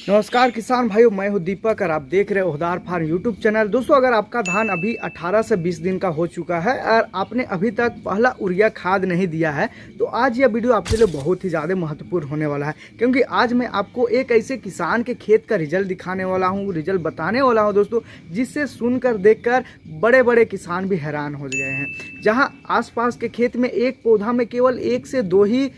नमस्कार किसान भाइयों, मैं हूं दीपक और आप देख रहे हो ओहदार फार्म यूट्यूब चैनल। दोस्तों, अगर आपका धान अभी 18 से 20 दिन का हो चुका है और आपने अभी तक पहला यूरिया खाद नहीं दिया है तो आज यह वीडियो आपके लिए बहुत ही ज़्यादा महत्वपूर्ण होने वाला है, क्योंकि आज मैं आपको एक ऐसे किसान के खेत का रिजल्ट दिखाने वाला हूँ, रिजल्ट बताने वाला हूँ दोस्तों, जिससे सुनकर देखकर बड़े बड़े किसान भी हैरान हो गए हैं। जहाँ आसपास के खेत में एक पौधा में केवल 1 से 2 ही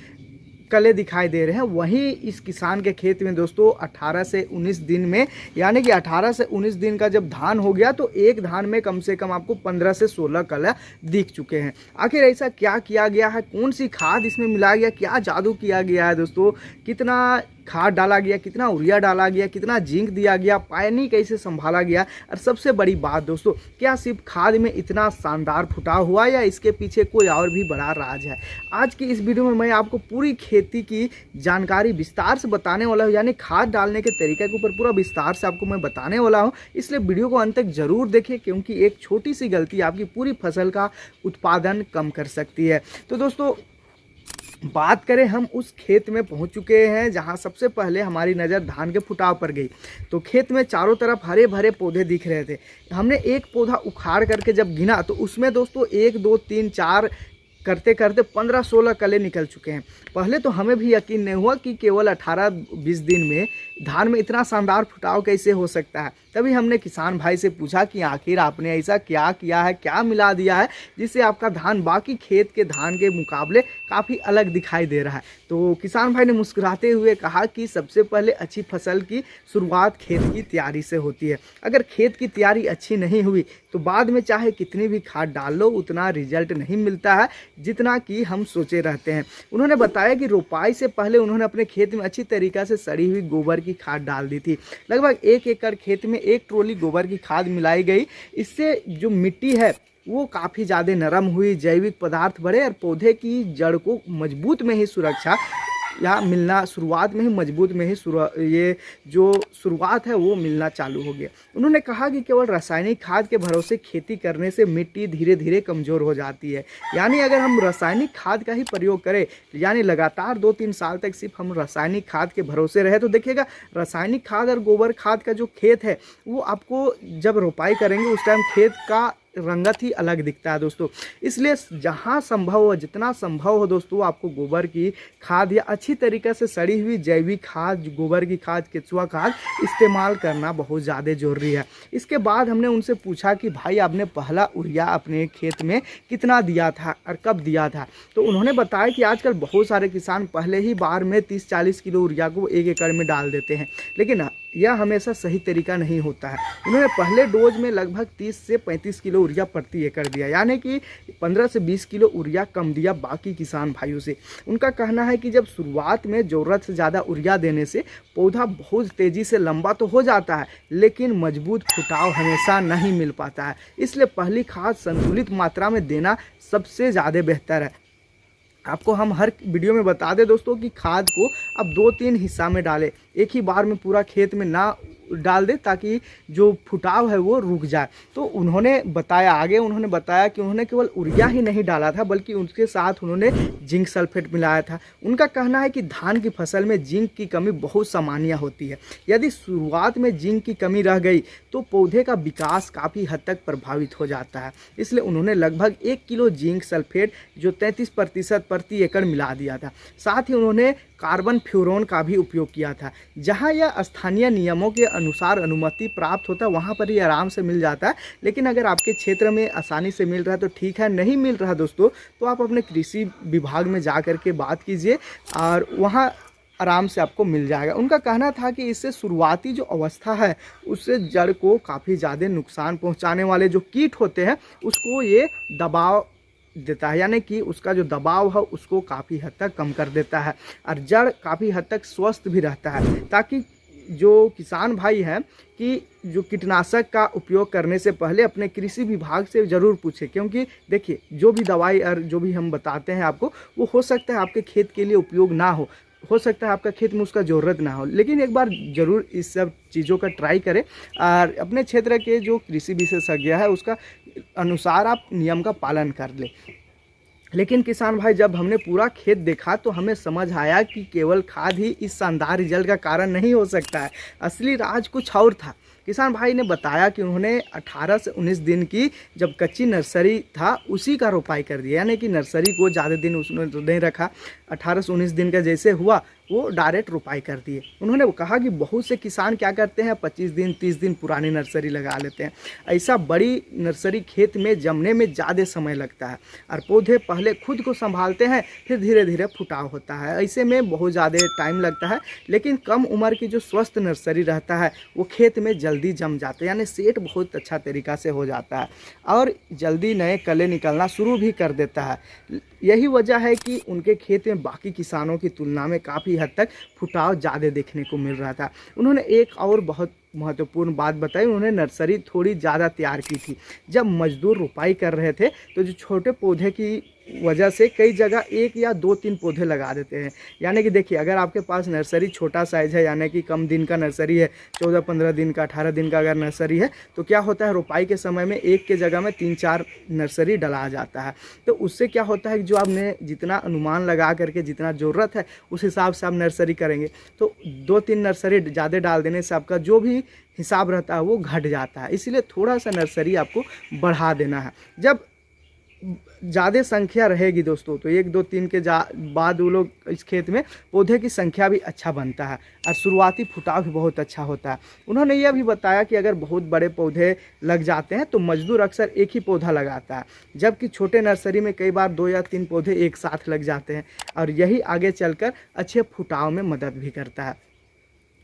कले दिखाई दे रहे हैं, वहीं इस किसान के खेत में दोस्तों 18 से 19 दिन में, यानी कि 18 से 19 दिन का जब धान हो गया तो एक धान में कम से कम आपको 15 से 16 कले दिख चुके हैं। आखिर ऐसा क्या किया गया है, कौन सी खाद इसमें मिलाया गया, क्या जादू किया गया है दोस्तों, कितना खाद डाला गया, कितना यूरिया डाला गया, कितना जिंक दिया गया, पानी कैसे संभाला गया, और सबसे बड़ी बात दोस्तों, क्या सिर्फ खाद में इतना शानदार फुटाव हुआ या इसके पीछे कोई और भी बड़ा राज है। आज की इस वीडियो में मैं आपको पूरी खेती की जानकारी विस्तार से बताने वाला हूँ, यानी खाद डालने के तरीके के ऊपर पूरा विस्तार से आपको मैं बताने वाला हूँ। इसलिए वीडियो को अंत तक जरूर देखें, क्योंकि एक छोटी सी गलती आपकी पूरी फसल का उत्पादन कम कर सकती है। तो दोस्तों, बात करें, हम उस खेत में पहुंच चुके हैं जहां सबसे पहले हमारी नज़र धान के फुटाव पर गई। तो खेत में चारों तरफ हरे भरे पौधे दिख रहे थे। हमने एक पौधा उखाड़ करके जब गिना तो उसमें दोस्तों 1 2 3 4 करते करते 15-16 कले निकल चुके हैं। पहले तो हमें भी यकीन नहीं हुआ कि केवल 18-20 दिन में धान में इतना शानदार फुटाव कैसे हो सकता है। तभी हमने किसान भाई से पूछा कि आखिर आपने ऐसा क्या किया है, क्या मिला दिया है जिससे आपका धान बाकी खेत के धान के मुकाबले काफ़ी अलग दिखाई दे रहा है। तो किसान भाई ने मुस्कुराते हुए कहा कि सबसे पहले अच्छी फसल की शुरुआत खेत की तैयारी से होती है। अगर खेत की तैयारी अच्छी नहीं हुई तो बाद में चाहे कितनी भी खाद डाल लो उतना रिजल्ट नहीं मिलता है जितना कि हम सोचे रहते हैं। उन्होंने बताया कि रोपाई से पहले उन्होंने अपने खेत में अच्छी तरीक़े से सड़ी हुई गोबर की खाद डाल दी थी। लगभग 1 एकड़ खेत में 1 ट्रॉली गोबर की खाद मिलाई गई। इससे जो मिट्टी है वो काफ़ी ज़्यादा नरम हुई, जैविक पदार्थ बढ़े और पौधे की जड़ को मजबूत में ही सुरक्षा या मिलना, शुरुआत में ही मजबूत में ही ये जो शुरुआत है वो मिलना चालू हो गया। उन्होंने कहा कि केवल रासायनिक खाद के भरोसे खेती करने से मिट्टी धीरे धीरे कमज़ोर हो जाती है। यानी अगर हम रासायनिक खाद का ही प्रयोग करें, यानी लगातार 2-3 साल तक सिर्फ हम रासायनिक खाद के भरोसे रहे, तो देखिएगा रासायनिक खाद और गोबर खाद का जो खेत है वो आपको जब रोपाई करेंगे उस टाइम खेत का रंगत ही अलग दिखता है दोस्तों। इसलिए जहाँ संभव हो, जितना संभव हो दोस्तों, आपको गोबर की खाद या अच्छी तरीक़े से सड़ी हुई जैविक खाद, गोबर की खाद, केचुआ खाद इस्तेमाल करना बहुत ज़्यादा ज़रूरी है। इसके बाद हमने उनसे पूछा कि भाई आपने पहला यूरिया अपने खेत में कितना दिया था और कब दिया था। तो उन्होंने बताया कि आजकल बहुत सारे किसान पहले ही बार में 30-40 किलो यूरिया को 1 एकड़ में डाल देते हैं, लेकिन यह हमेशा सही तरीका नहीं होता है। उन्होंने पहले डोज में लगभग 30 से 35 किलो यूरिया प्रति एकड़ दिया, यानी कि 15 से 20 किलो यूरिया कम दिया बाकी किसान भाइयों से। उनका कहना है कि जब शुरुआत में ज़रूरत से ज़्यादा यूरिया देने से पौधा बहुत तेज़ी से लंबा तो हो जाता है, लेकिन मजबूत फुटाव हमेशा नहीं मिल पाता है। इसलिए पहली खाद संतुलित मात्रा में देना सबसे ज़्यादा बेहतर है। आपको हम हर वीडियो में बता दें दोस्तों कि खाद को अब 2-3 हिस्सा में डालें, एक ही बार में पूरा खेत में ना डाल दे ताकि जो फुटाव है वो रुक जाए। तो उन्होंने बताया, आगे उन्होंने बताया कि उन्होंने केवल यूरिया ही नहीं डाला था बल्कि उसके साथ उन्होंने जिंक सल्फेट मिलाया था। उनका कहना है कि धान की फसल में जिंक की कमी बहुत सामान्य होती है। यदि शुरुआत में जिंक की कमी रह गई तो पौधे का विकास काफ़ी हद तक प्रभावित हो जाता है। इसलिए उन्होंने लगभग 1 किलो जिंक सल्फेट जो 33% प्रति एकड़ मिला दिया था। साथ ही उन्होंने कार्बन फ्यूरोन का भी उपयोग किया था। जहां यह स्थानीय नियमों के अनुसार अनुमति प्राप्त होता है वहां पर ही आराम से मिल जाता है, लेकिन अगर आपके क्षेत्र में आसानी से मिल रहा है तो ठीक है, नहीं मिल रहा दोस्तों तो आप अपने कृषि विभाग में जा कर के बात कीजिए और वहां आराम से आपको मिल जाएगा। उनका कहना था कि इससे शुरुआती जो अवस्था है उससे जड़ को काफ़ी ज़्यादा नुकसान पहुंचाने वाले जो कीट होते हैं उसको ये दबाव देता है, यानी कि उसका जो दबाव है उसको काफ़ी हद तक कम कर देता है और जड़ काफ़ी हद तक स्वस्थ भी रहता है। ताकि जो किसान भाई हैं कि जो कीटनाशक का उपयोग करने से पहले अपने कृषि विभाग से ज़रूर पूछें, क्योंकि देखिए जो भी दवाई और जो भी हम बताते हैं आपको वो हो सकता है आपके खेत के लिए उपयोग ना हो सकता है आपका खेत में उसका ज़रूरत ना हो, लेकिन एक बार ज़रूर इस सब चीज़ों का ट्राई करें और अपने क्षेत्र के जो कृषि विशेषज्ञ है उसका अनुसार आप नियम का पालन कर लें। लेकिन किसान भाई जब हमने पूरा खेत देखा तो हमें समझ आया कि केवल खाद ही इस शानदार रिजल्ट का कारण नहीं हो सकता है, असली राज कुछ और था। किसान भाई ने बताया कि उन्होंने 18 से 19 दिन की जब कच्ची नर्सरी था उसी का रोपाई कर दिया, यानी कि नर्सरी को ज़्यादा दिन उसने नहीं रखा। 18 से 19 दिन का जैसे हुआ वो डायरेक्ट रोपाई कर दिए। उन्होंने कहा कि बहुत से किसान क्या करते हैं 25 दिन 30 दिन पुरानी नर्सरी लगा लेते हैं। ऐसा बड़ी नर्सरी खेत में जमने में ज़्यादा समय लगता है और पौधे पहले खुद को संभालते हैं, फिर धीरे धीरे फुटाव होता है। ऐसे में बहुत ज़्यादा टाइम लगता है। लेकिन कम उम्र की जो स्वस्थ नर्सरी रहता है वो खेत में जल्दी जम जाता है, यानी सेट बहुत अच्छा तरीक़ा से हो जाता है और जल्दी नए कले निकलना शुरू भी कर देता है। यही वजह है कि उनके खेत में बाकी किसानों की तुलना में काफ़ी हद तक फुटाव ज़्यादा देखने को मिल रहा था। उन्होंने एक और बहुत महत्वपूर्ण बात बताई, उन्होंने नर्सरी थोड़ी ज़्यादा तैयार की थी। जब मजदूर रोपाई कर रहे थे तो जो छोटे पौधे की वजह से कई जगह 1 या 2-3 पौधे लगा देते हैं। यानी कि देखिए अगर आपके पास नर्सरी छोटा साइज़ है, यानी कि कम दिन का नर्सरी है, 14-15 दिन का 18 दिन का अगर नर्सरी है, तो क्या होता है रोपाई के समय में एक के जगह में 3-4 नर्सरी डला जाता है। तो उससे क्या होता है कि जो आपने जितना अनुमान लगा करके जितना ज़रूरत है उस हिसाब से आप नर्सरी करेंगे, तो 2-3 नर्सरी ज़्यादा डाल देने से आपका जो भी हिसाब रहता है वो घट जाता है। इसीलिए थोड़ा सा नर्सरी आपको बढ़ा देना है। जब ज़्यादा संख्या रहेगी दोस्तों तो 1 2 3 के बाद वो लोग इस खेत में पौधे की संख्या भी अच्छा बनता है और शुरुआती फुटाव भी बहुत अच्छा होता है। उन्होंने यह भी बताया कि अगर बहुत बड़े पौधे लग जाते हैं तो मजदूर अक्सर एक ही पौधा लगाता है, जबकि छोटे नर्सरी में कई बार 2 या 3 पौधे एक साथ लग जाते हैं और यही आगे चलकर अच्छे फुटाव में मदद भी करता है।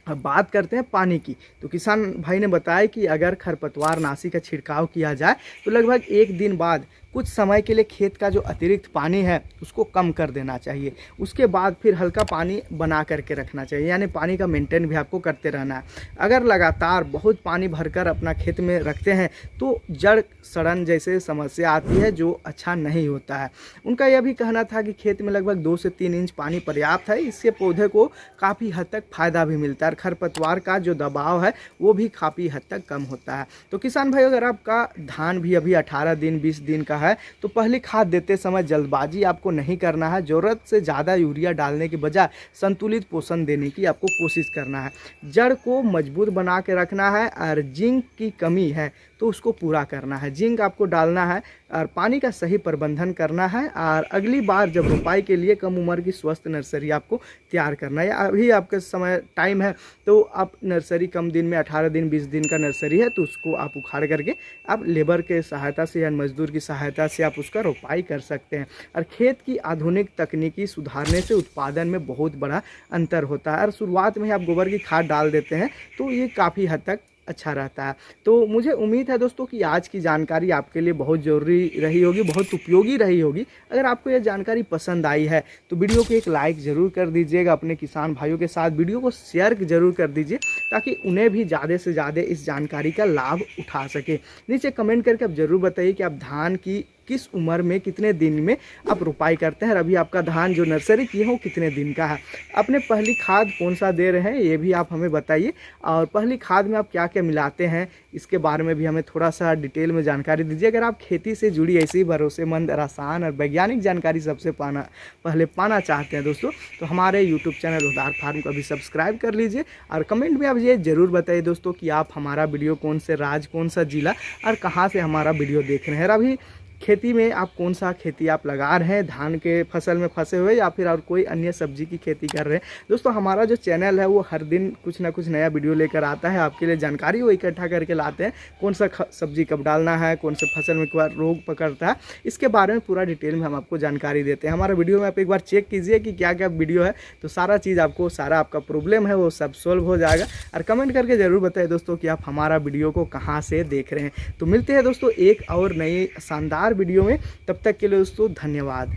अब बात करते हैं पानी की, तो किसान भाई ने बताया कि अगर खरपतवार नाशी का छिड़काव किया जाए तो लगभग 1 दिन बाद कुछ समय के लिए खेत का जो अतिरिक्त पानी है उसको कम कर देना चाहिए। उसके बाद फिर हल्का पानी बना करके रखना चाहिए, यानी पानी का मेंटेन भी आपको करते रहना है। अगर लगातार बहुत पानी भरकर अपना खेत में रखते हैं तो जड़ सड़न जैसे समस्या आती है जो अच्छा नहीं होता है। उनका यह भी कहना था कि खेत में लगभग 2 से 3 इंच पानी पर्याप्त है, इससे पौधे को काफ़ी हद तक फ़ायदा भी मिलता है और खरपतवार का जो दबाव है वो भी काफ़ी हद तक कम होता है। तो किसान भाई अगर आपका धान भी अभी 18 दिन 20 दिन का है तो पहली खाद देते समय जल्दबाजी आपको नहीं करना है। ज़रूरत से ज़्यादा यूरिया डालने के बजाय संतुलित पोषण देने की आपको कोशिश करना है। जड़ को मजबूत बना के रखना है और जिंक की कमी है तो उसको पूरा करना है, जिंक आपको डालना है और पानी का सही प्रबंधन करना है। और अगली बार जब रोपाई के लिए कम उम्र की स्वस्थ नर्सरी आपको तैयार करना है, या अभी आपके समय टाइम है तो आप नर्सरी कम दिन में 18 दिन 20 दिन का नर्सरी है तो उसको आप उखाड़ करके आप लेबर के सहायता से या मजदूर की सहायता से आप उसका रोपाई कर सकते हैं। और खेत की आधुनिक तकनीकी सुधारने से उत्पादन में बहुत बड़ा अंतर होता है। और शुरुआत में ही आप गोबर की खाद डाल देते हैं तो ये काफ़ी हद तक अच्छा रहता है। तो मुझे उम्मीद है दोस्तों कि आज की जानकारी आपके लिए बहुत ज़रूरी रही होगी, बहुत उपयोगी रही होगी। अगर आपको यह जानकारी पसंद आई है तो वीडियो को एक लाइक ज़रूर कर दीजिएगा, अपने किसान भाइयों के साथ वीडियो को शेयर ज़रूर कर दीजिए ताकि उन्हें भी ज़्यादा से ज़्यादा इस जानकारी का लाभ उठा सके। नीचे कमेंट करके आप ज़रूर बताइए कि आप धान की किस उम्र में कितने दिन में आप रोपाई करते हैं और अभी आपका धान जो नर्सरी की है वो कितने दिन का है। अपने पहली खाद कौन सा दे रहे हैं ये भी आप हमें बताइए, और पहली खाद में आप क्या क्या मिलाते हैं इसके बारे में भी हमें थोड़ा सा डिटेल में जानकारी दीजिए। अगर आप खेती से जुड़ी ऐसी भरोसेमंद, आसान और वैज्ञानिक जानकारी सबसे पहले पाना चाहते हैं दोस्तों तो हमारे यूट्यूब चैनल उधार फार्म को अभी सब्सक्राइब कर लीजिए। और कमेंट में आप ये ज़रूर बताइए दोस्तों कि आप हमारा वीडियो कौन से राज्य, कौन सा जिला और कहाँ से हमारा वीडियो देख रहे हैं। और अभी खेती में आप कौन सा खेती आप लगा रहे हैं, धान के फसल में फंसे हुए या फिर और कोई अन्य सब्जी की खेती कर रहे हैं। दोस्तों हमारा जो चैनल है वो हर दिन कुछ ना कुछ नया वीडियो लेकर आता है, आपके लिए जानकारी वो इकट्ठा करके लाते हैं। कौन सा सब्जी कब डालना है, कौन से फसल में क्या रोग पकड़ता है, इसके बारे में पूरा डिटेल में हम आपको जानकारी देते हैं। हमारा वीडियो में आप एक बार चेक कीजिए कि क्या क्या वीडियो है, तो सारा चीज़ आपको, सारा आपका प्रॉब्लम है वो सब सॉल्व हो जाएगा। और कमेंट करके ज़रूर बताइए दोस्तों कि आप हमारा वीडियो को कहाँ से देख रहे हैं। तो मिलते हैं दोस्तों एक और नई शानदार वीडियो में, तब तक के लिए दोस्तों धन्यवाद।